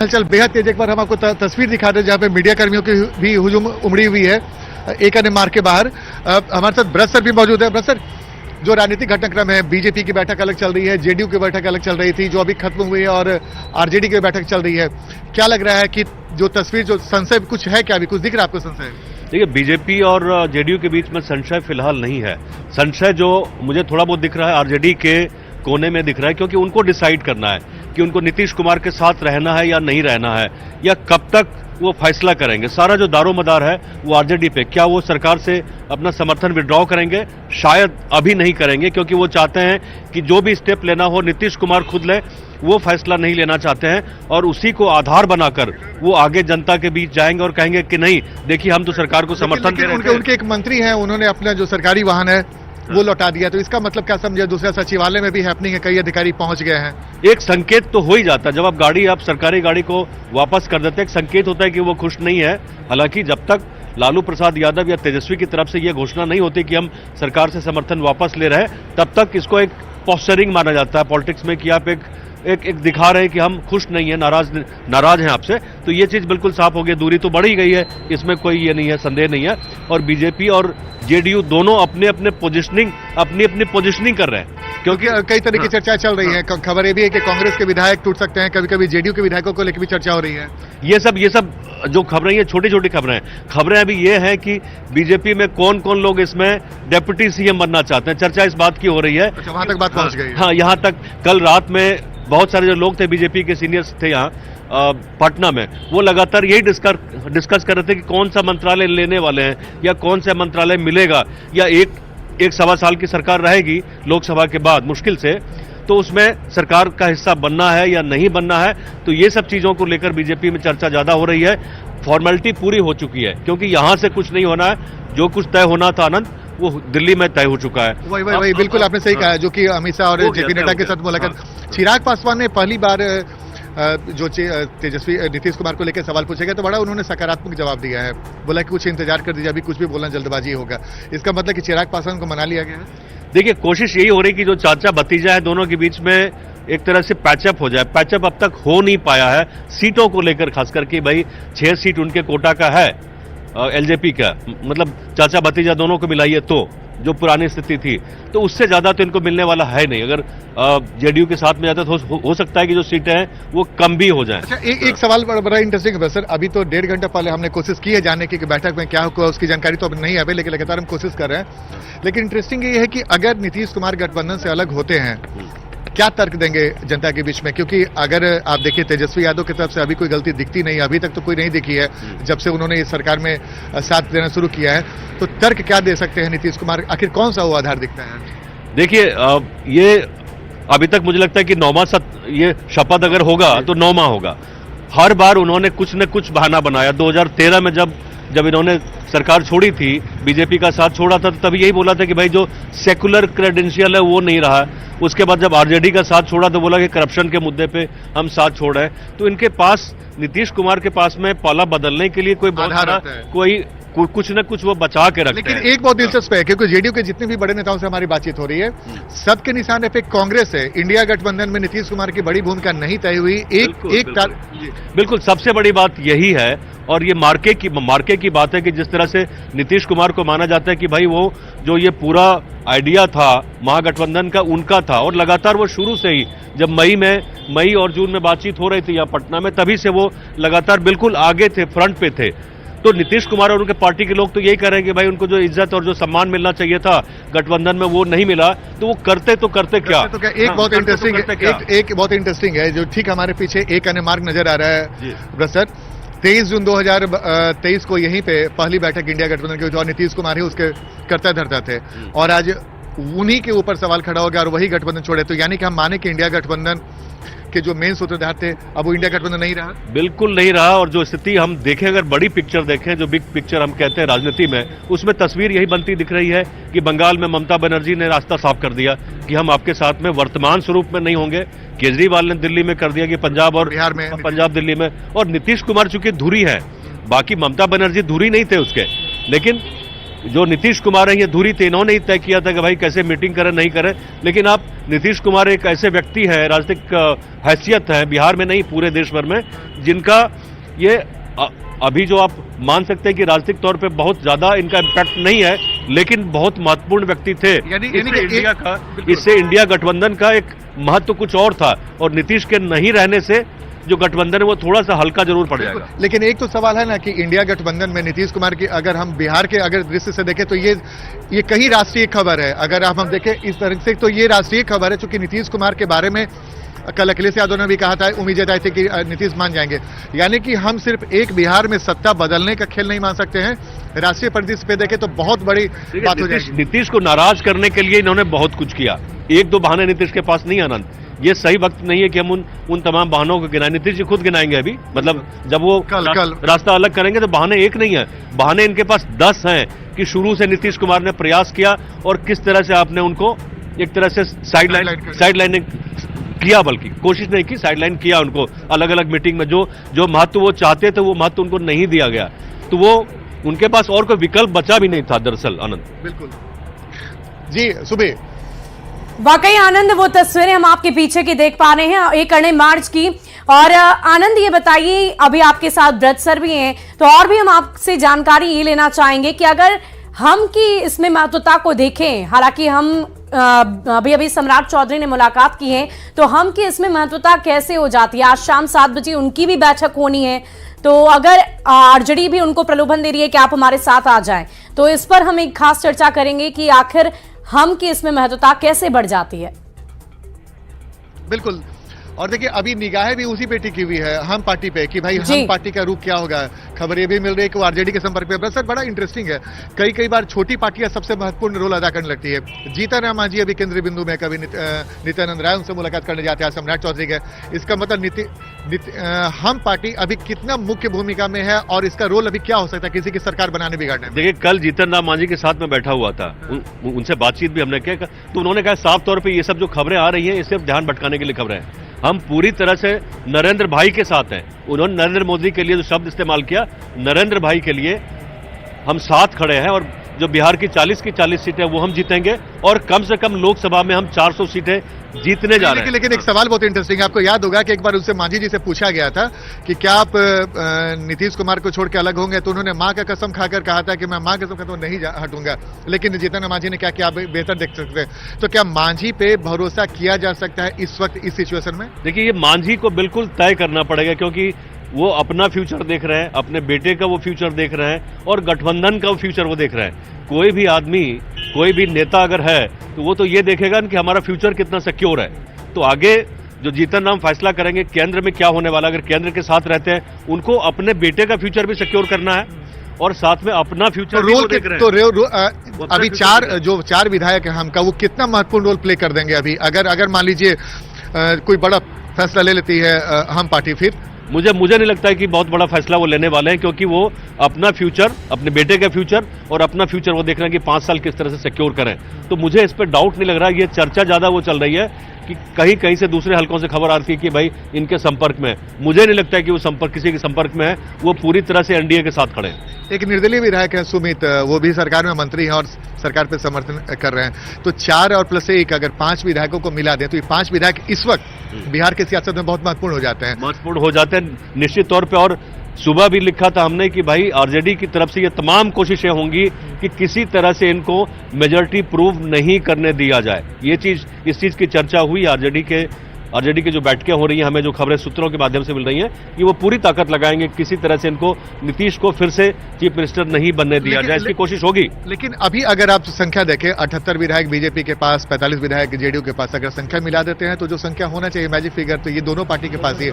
हलचल बेहद तेज। एक बार हम आपको तस्वीर दिखा रहे हैं जहां पे मीडिया कर्मियों की भी हुजूम उमड़ी हुई है एक अन्य मार्ग के बाहर। हमारे साथ ब्रज सर भी मौजूद है। ब्रज सर, जो राजनीतिक घटनाक्रम है, बीजेपी की बैठक अलग चल रही है, जेडीयू की बैठक अलग चल रही थी जो अभी खत्म हुई है, और आरजेडी की बैठक चल रही है, क्या लग रहा है कि जो तस्वीर, जो संशय कुछ है क्या, अभी कुछ दिख रहा है आपको संशय? देखिए, बीजेपी और जेडीयू के बीच में संशय फिलहाल नहीं है। संशय जो मुझे थोड़ा बहुत दिख रहा है आरजेडी के कोने में दिख रहा है, क्योंकि उनको डिसाइड करना है कि उनको नीतीश कुमार के साथ रहना है या नहीं रहना है, या कब तक वो फैसला करेंगे। सारा जो दारोमदार है वो आरजेडी पे। क्या वो सरकार से अपना समर्थन विड्रॉ करेंगे? शायद अभी नहीं करेंगे, क्योंकि वो चाहते हैं कि जो भी स्टेप लेना हो नीतीश कुमार खुद ले। वो फैसला नहीं लेना चाहते हैं और उसी को आधार बनाकर वो आगे जनता के बीच जाएंगे और कहेंगे कि नहीं, देखिए हम तो सरकार को समर्थन दे रहे हैं। उनके एक मंत्री हैं, उन्होंने अपना जो सरकारी वाहन है वो लौटा दिया, तो इसका मतलब क्या समझे? दूसरा सचिवालय में भी हैपनिंग है, कई अधिकारी पहुंच गए हैं। एक संकेत तो हो ही जाता है जब आप सरकारी गाड़ी को वापस कर देते हैं। एक संकेत होता है कि वो खुश नहीं है। हालांकि जब तक लालू प्रसाद यादव या तेजस्वी की तरफ से यह घोषणा नहीं होती कि हम सरकार से समर्थन वापस ले रहे हैं, तब तक इसको एक पोस्चरिंग माना जाता है पॉलिटिक्स में कि आप एक दिखा रहे हैं कि हम खुश नहीं है, नाराज हैं आपसे। तो ये चीज बिल्कुल साफ हो गई, दूरी तो बढ़ी गई है, इसमें कोई ये नहीं है, संदेह नहीं है। और बीजेपी और जेडीयू दोनों अपनी अपनी पोजिशनिंग कर रहे हैं, क्योंकि कई तरह की चर्चाएं चल रही हैं। खबर ये भी है कि कांग्रेस के विधायक टूट सकते हैं, कभी कभी जेडीयू के विधायकों को लेकर भी चर्चा हो रही है। ये सब जो खबरें, ये छोटी छोटी खबरें हैं। खबरें अभी ये हैं कि बीजेपी में कौन कौन लोग इसमें डेप्यूटी सीएम बनना चाहते हैं। चर्चा इस बात की हो रही है। अच्छा, वहां तक बात पहुंच गई? हाँ, यहाँ तक कल रात में बहुत सारे जो लोग थे, बीजेपी के सीनियर्स थे यहाँ पटना में, वो लगातार यही डिस्कस कर रहे थे कि कौन सा मंत्रालय लेने वाले हैं, या कौन सा मंत्रालय मिलेगा, या एक सवा साल की सरकार रहेगी लोकसभा के बाद मुश्किल से, तो उसमें सरकार का हिस्सा बनना है या नहीं बनना है। तो ये सब चीजों को लेकर बीजेपी में चर्चा ज्यादा हो रही है। फॉर्मेलिटी पूरी हो चुकी है, क्योंकि यहां से कुछ नहीं होना है। जो कुछ तय होना था आनंद, वो दिल्ली में तय हो चुका है। वही बिल्कुल आपने सही कहा है, जो कि अमित शाह और जेपी नड्डा के साथ मुलाकात। चिराग पासवान ने पहली बार जो तेजस्वी नीतीश कुमार को लेकर सवाल पूछे गए तो बड़ा उन्होंने सकारात्मक जवाब दिया है। बोला कि कुछ इंतजार कर दीजिए, अभी कुछ भी बोलना जल्दबाजी होगा। इसका मतलब कि चिराग पासवान को मना लिया गया है। देखिए, कोशिश यही हो रही कि जो चाचा भतीजा है दोनों के बीच में एक तरह से पैचअप हो जाए। पैचअप अब तक हो नहीं पाया है सीटों को लेकर, खास करके भाई 6 सीट उनके कोटा का है एलजेपी का, मतलब चाचा भतीजा दोनों को मिलाइए तो जो पुरानी स्थिति थी, तो उससे ज्यादा तो इनको मिलने वाला है नहीं। अगर जेडीयू के साथ में जाता तो हो सकता है कि जो सीटें हैं वो कम भी हो जाएं। अच्छा, एक सवाल बड़ा इंटरेस्टिंग है सर। अभी तो 1.5 घंटा पहले हमने कोशिश की है जानने की कि बैठक में क्या हुआ, उसकी जानकारी तो अभी नहीं है, लेकिन लगातार हम कोशिश कर रहे हैं। लेकिन इंटरेस्टिंग ये है कि अगर नीतीश कुमार गठबंधन से अलग होते हैं, क्या तर्क देंगे जनता के बीच में? क्योंकि अगर आप देखिए तेजस्वी यादव की तरफ से अभी कोई गलती दिखती नहीं, अभी तक तो कोई नहीं दिखी है जब से उन्होंने इस सरकार में साथ देना शुरू किया है, तो तर्क क्या दे सकते हैं नीतीश कुमार? आखिर कौन सा वो आधार दिखता है? देखिए, ये अभी तक मुझे लगता है कि 9वां ये शपथ अगर होगा तो 9वां होगा। हर बार उन्होंने कुछ न कुछ बहाना बनाया। 2013 में जब इन्होंने सरकार छोड़ी थी, बीजेपी का साथ छोड़ा था, तो तभी यही बोला था कि भाई जो सेकुलर क्रेडेंशियल है वो नहीं रहा। उसके बाद जब आरजेडी का साथ छोड़ा तो बोला कि करप्शन के मुद्दे पे हम साथ छोड़ रहे हैं। तो इनके पास, नीतीश कुमार के पास में पाला बदलने के लिए कोई कुछ न कुछ वो बचा के रखते हैं। लेकिन एक बहुत दिलचस्प है, क्योंकि जेडीयू के जितने भी बड़े नेताओं से हमारी बातचीत हो रही है, सबके निशाने पे कांग्रेस है। इंडिया गठबंधन में नीतीश कुमार की बड़ी भूमिका नहीं तय हुई। बिल्कुल सबसे बड़ी बात यही है। और ये मार्के की बात है कि जिस तरह से नीतीश कुमार को माना जाता है कि भाई वो जो ये पूरा आइडिया था महागठबंधन का, उनका था, और लगातार वो शुरू से ही जब मई और जून में बातचीत हो रही थी यहाँ पटना में, तभी से वो लगातार बिल्कुल आगे थे, फ्रंट पे थे। तो नीतीश कुमार और उनके पार्टी के लोग तो यही कह रहे हैं कि भाई उनको जो इज्जत और जो सम्मान मिलना चाहिए था गठबंधन में वो नहीं मिला, तो वो करते क्या? एक बहुत इंटरेस्टिंग है जो ठीक हमारे पीछे एक अन्य मार्ग नजर आ रहा है ब्रसर। 23 जून 2023 को यहीं पे पहली बैठक इंडिया गठबंधन की, जो नीतीश कुमार ही उसके करता धरता थे, और आज उन्हीं के ऊपर सवाल खड़ा हो गया और वही गठबंधन छोड़े। तो यानी कि हम माने कि इंडिया गठबंधन के जो मेन सूत्रधार थे, अब वो इंडिया गठबंधन नहीं रहा? बिल्कुल नहीं रहा। और जो स्थिति हम देखें, अगर बड़ी पिक्चर देखें, जो बिग पिक्चर हम कहते हैं राजनीति में, उसमें तस्वीर यही बनती दिख रही है कि बंगाल में ममता बनर्जी ने रास्ता साफ कर दिया कि हम आपके साथ में वर्तमान स्वरूप में नहीं होंगे। केजरीवाल ने दिल्ली में कर दिया कि पंजाब और बिहार में, पंजाब दिल्ली में। और नीतीश कुमार चूंकि धुरी है, बाकी ममता बनर्जी धुरी नहीं थे उसके, लेकिन जो नीतीश कुमार है ये धुरी थे, इन्होंने ही तय किया था कि भाई कैसे मीटिंग करें नहीं करें। लेकिन आप नीतीश कुमार एक ऐसे व्यक्ति है, राजनीतिक हैसियत है बिहार में नहीं पूरे देश भर में, जिनका ये अभी जो आप मान सकते हैं कि राजनीतिक तौर पे बहुत ज्यादा इनका इम्पैक्ट नहीं है, लेकिन बहुत महत्वपूर्ण व्यक्ति थे। इससे इंडिया गठबंधन का एक महत्व कुछ और था, और नीतीश के नहीं रहने से जो गठबंधन है वो थोड़ा सा हल्का जरूर पड़ जाएगा। लेकिन एक तो सवाल है ना कि इंडिया गठबंधन में नीतीश कुमार की, अगर हम बिहार के अगर दृष्टि से देखें तो ये कहीं राष्ट्रीय खबर है। अगर हम देखें इस तरह से तो ये राष्ट्रीय खबर है, चूंकि नीतीश कुमार के बारे में कल अखिलेश यादव ने भी कहा था, उम्मीद जताई थी कि नीतीश मान जाएंगे। यानी कि हम सिर्फ एक बिहार में सत्ता बदलने का खेल नहीं मान सकते हैं, राष्ट्रीय परिदृश्य पे देखें तो बहुत बड़ी बात हो जाएगी। नीतीश को नाराज करने के लिए इन्होंने बहुत कुछ किया, एक दो बहाने नीतीश के पास नहीं आनंद। ये सही वक्त नहीं है कि हम उन तमाम बहानों को गिनाएं। नीतीश जी खुद गिनाएंगे अभी, मतलब जब वो कल रास्ता अलग करेंगे तो बहाने एक नहीं है, बहाने इनके पास 10 हैं कि शुरू से नीतीश कुमार ने प्रयास किया और किस तरह से आपने उनको एक तरह से साइडलाइन किया, बल्कि कोशिश नहीं की, साइडलाइन किया उनको अलग अलग मीटिंग में। जो महत्व वो चाहते थे वो महत्व उनको नहीं दिया गया, तो वो उनके पास और कोई विकल्प बचा भी नहीं था दरअसल। आनंद बिल्कुल जी, सुबह वाकई आनंद वो तस्वीरें हम आपके पीछे की देख पा रहे हैं 1 करने मार्च की। और आनंद ये बताइए, अभी आपके साथ ब्रज सर भी हैं, तो और भी हम आपसे जानकारी ये लेना चाहेंगे कि अगर हम की इसमें महत्वता को देखें, हालांकि हम अभी सम्राट चौधरी ने मुलाकात की है, तो हम की इसमें महत्वता कैसे हो जाती है? आज शाम 7 बजे उनकी भी बैठक होनी है, तो अगर आरजेडी भी उनको प्रलोभन दे रही है कि आप हमारे साथ आ जाएं, तो इस पर हम एक खास चर्चा करेंगे कि आखिर हम की इसमें महत्वता कैसे बढ़ जाती है। बिल्कुल, और देखिए अभी निगाहें भी उसी पे टिकी हुई है, हम पार्टी पे, कि भाई हम पार्टी का रुख क्या होगा। खबर ये भी मिल रही है कि वो आरजेडी के संपर्क पे। सर बड़ा इंटरेस्टिंग है, कई बार छोटी पार्टियां सबसे महत्वपूर्ण रोल अदा करने लगती है। जीतन राम मांझी अभी केंद्रीय बिंदु में, कभी नित्यानंद राय उनसे मुलाकात करने जाते हैं, सम्राट चौधरी गए। इसका मतलब हम पार्टी अभी कितना मुख्य भूमिका में है और इसका रोल अभी क्या हो सकता है किसी की सरकार बनाने बिगाड़ने में? देखिए कल जीतन राम मांझी के साथ में बैठा हुआ था, उनसे बातचीत भी हमने किया, तो उन्होंने कहा साफ तौर पर ये सब जो खबरें आ रही है ये सिर्फ ध्यान भटकाने के लिए खबरें हैं। हम पूरी तरह से नरेंद्र भाई के साथ हैं। उन्होंने नरेंद्र मोदी के लिए जो शब्द इस्तेमाल किया, नरेंद्र भाई के लिए हम साथ खड़े हैं, और जो बिहार की 40 सीटें वो हम जीतेंगे, और कम से कम लोकसभा में हम 400 सीटें जीतने जा रहे हैं। लेकिन एक सवाल बहुत इंटरेस्टिंग है, आपको याद होगा कि एक बार उनसे मांझी जी से पूछा गया था कि क्या आप नीतीश कुमार को छोड़ के अलग होंगे, तो उन्होंने मां का कसम खाकर कहा था कि मैं मां की कसम खाकर नहीं हटूंगा। लेकिन जीतन मांझी ने क्या किया, आप बेहतर देख सकते हैं। तो क्या मांझी पे भरोसा किया जा सकता है इस वक्त इस सिचुएशन में? देखिए ये मांझी को बिल्कुल तय करना पड़ेगा, क्योंकि वो अपना फ्यूचर देख रहे हैं, अपने बेटे का वो फ्यूचर देख रहे हैं, और गठबंधन का वो फ्यूचर वो देख रहे हैं। कोई भी आदमी, कोई भी नेता अगर है तो वो तो ये देखेगा कि हमारा फ्यूचर कितना सिक्योर है। तो आगे जो जीतन राम फैसला करेंगे केंद्र में क्या होने वाला, अगर केंद्र के साथ रहते हैं, उनको अपने बेटे का फ्यूचर भी सिक्योर करना है और साथ में अपना फ्यूचर भी वो देख रहे हैं। तो अभी 4 विधायक हैं हम का, वो कितना महत्वपूर्ण रोल प्ले कर देंगे अभी, अगर मान लीजिए कोई बड़ा फैसला ले लेती है हम पार्टी? फिर मुझे नहीं लगता है कि बहुत बड़ा फैसला वो लेने वाले हैं, क्योंकि वो अपना फ्यूचर, अपने बेटे का फ्यूचर और अपना फ्यूचर वो देख रहे हैं कि 5 साल किस तरह से सिक्योर करें। तो मुझे इस पर डाउट नहीं लग रहा। ये चर्चा ज्यादा वो चल रही है कि कहीं से दूसरे हलकों से खबर आती है कि भाई इनके संपर्क में, मुझे नहीं लगता है कि वो किसी के संपर्क में है। वो पूरी तरह से एनडीए के साथ खड़े हैं। एक निर्दलीय विधायक है सुमित, वो भी सरकार में मंत्री हैं और सरकार पे समर्थन कर रहे हैं। तो 4 और प्लस 1 अगर 5 विधायकों को मिला दें तो ये 5 विधायक इस वक्त बिहार की सियासत में बहुत महत्वपूर्ण हो जाते हैं निश्चित तौर पे। और सुबह भी लिखा था हमने कि भाई आरजेडी की तरफ से ये तमाम कोशिशें होंगी कि किसी तरह से इनको मेजॉरिटी प्रूव नहीं करने दिया जाए। इस चीज की चर्चा हुई आरजेडी के जो बैठकें हो रही हैं, हमें जो खबरें सूत्रों के माध्यम से मिल रही हैं कि वो पूरी ताकत लगाएंगे किसी तरह से इनको, नीतीश को फिर से चीफ मिनिस्टर नहीं बनने दिया जाए, इसकी कोशिश होगी। लेकिन अभी अगर आप संख्या देखें, 78 विधायक बीजेपी के पास, 45 विधायक जेडीयू के पास, अगर संख्या मिला देते हैं तो जो संख्या होना चाहिए मैजिक फिगर, तो ये दोनों पार्टी के पास ही है।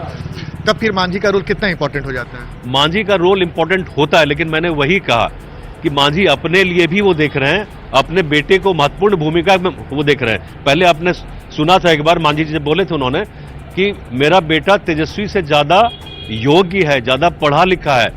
तब फिर मांझी का रोल कितना इंपॉर्टेंट हो जाता है? मांझी का रोल इंपॉर्टेंट होता है, लेकिन मैंने वही कहा कि मांझी अपने लिए भी वो देख रहे हैं, अपने बेटे को महत्वपूर्ण भूमिका में वो देख रहे हैं। पहले आपने सुना था एक बार मांझी जी बोले थे उन्होंने कि मेरा बेटा तेजस्वी से ज्यादा योग्य है, ज्यादा पढ़ा लिखा है,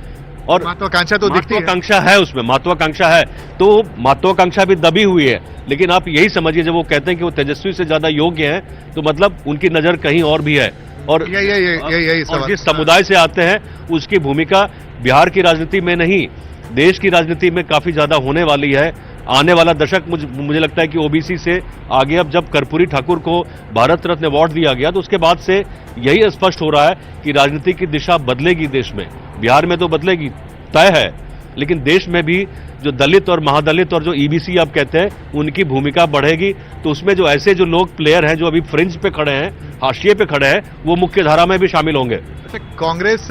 और महत्वाकांक्षा तो दिखती है, महत्वाकांक्षा है उसमें, महत्वाकांक्षा है। तो महत्वाकांक्षा भी दबी हुई है, लेकिन आप यही समझिए जब वो कहते हैं कि वो तेजस्वी से ज्यादा योग्य है, तो मतलब उनकी नजर कहीं और भी है। और यही जिस समुदाय से आते हैं उसकी भूमिका बिहार की राजनीति में नहीं, देश की राजनीति में काफी ज्यादा होने वाली है। आने वाला दशक मुझे लगता है कि ओबीसी से आगे, अब जब कर्पूरी ठाकुर को भारत रत्न अवार्ड दिया गया तो उसके बाद से यही स्पष्ट हो रहा है कि राजनीति की दिशा बदलेगी देश में। बिहार में तो बदलेगी, तय है, लेकिन देश में भी जो दलित और महादलित और जो ईबीसी आप कहते हैं उनकी भूमिका बढ़ेगी। तो उसमें जो ऐसे जो लोग प्लेयर हैं जो अभी फ्रिंज पे खड़े हैं, हाशिए पे खड़े हैं, वो मुख्य धारा में भी शामिल होंगे। अच्छा, कांग्रेस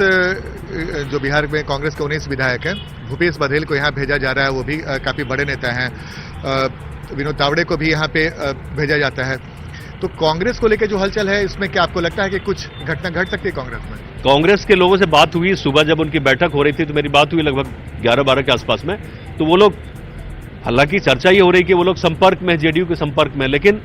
जो बिहार में कांग्रेस के 19 विधायक हैं, भूपेश बघेल को यहाँ भेजा जा रहा है, वो भी काफी बड़े नेता हैं। विनोद तावड़े को भी यहाँ पे भेजा जाता है। तो कांग्रेस को लेकर जो हलचल है, इसमें क्या आपको लगता है कि कुछ घटना घट सकती है कांग्रेस में? कांग्रेस के लोगों से बात हुई सुबह, जब उनकी बैठक हो रही थी तो मेरी बात हुई लगभग 11-12 के आसपास में। तो वो लोग, हालांकि चर्चा ये हो रही कि वो लोग संपर्क में, जेडीयू के संपर्क में, लेकिन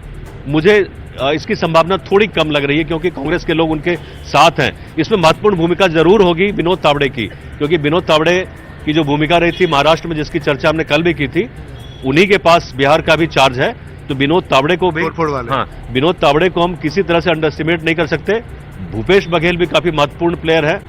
मुझे इसकी संभावना थोड़ी कम लग रही है क्योंकि कांग्रेस के लोग उनके साथ हैं। इसमें महत्वपूर्ण भूमिका जरूर होगी विनोद तावड़े की, क्योंकि विनोद तावड़े की जो भूमिका रही थी महाराष्ट्र में, जिसकी चर्चा हमने कल भी की थी, उन्हीं के पास बिहार का भी चार्ज है। तो विनोद तावड़े को भी, हाँ, विनोद तावड़े को हम किसी तरह से अंडर एस्टिमेट नहीं कर सकते। भूपेश बघेल भी काफी महत्वपूर्ण प्लेयर है।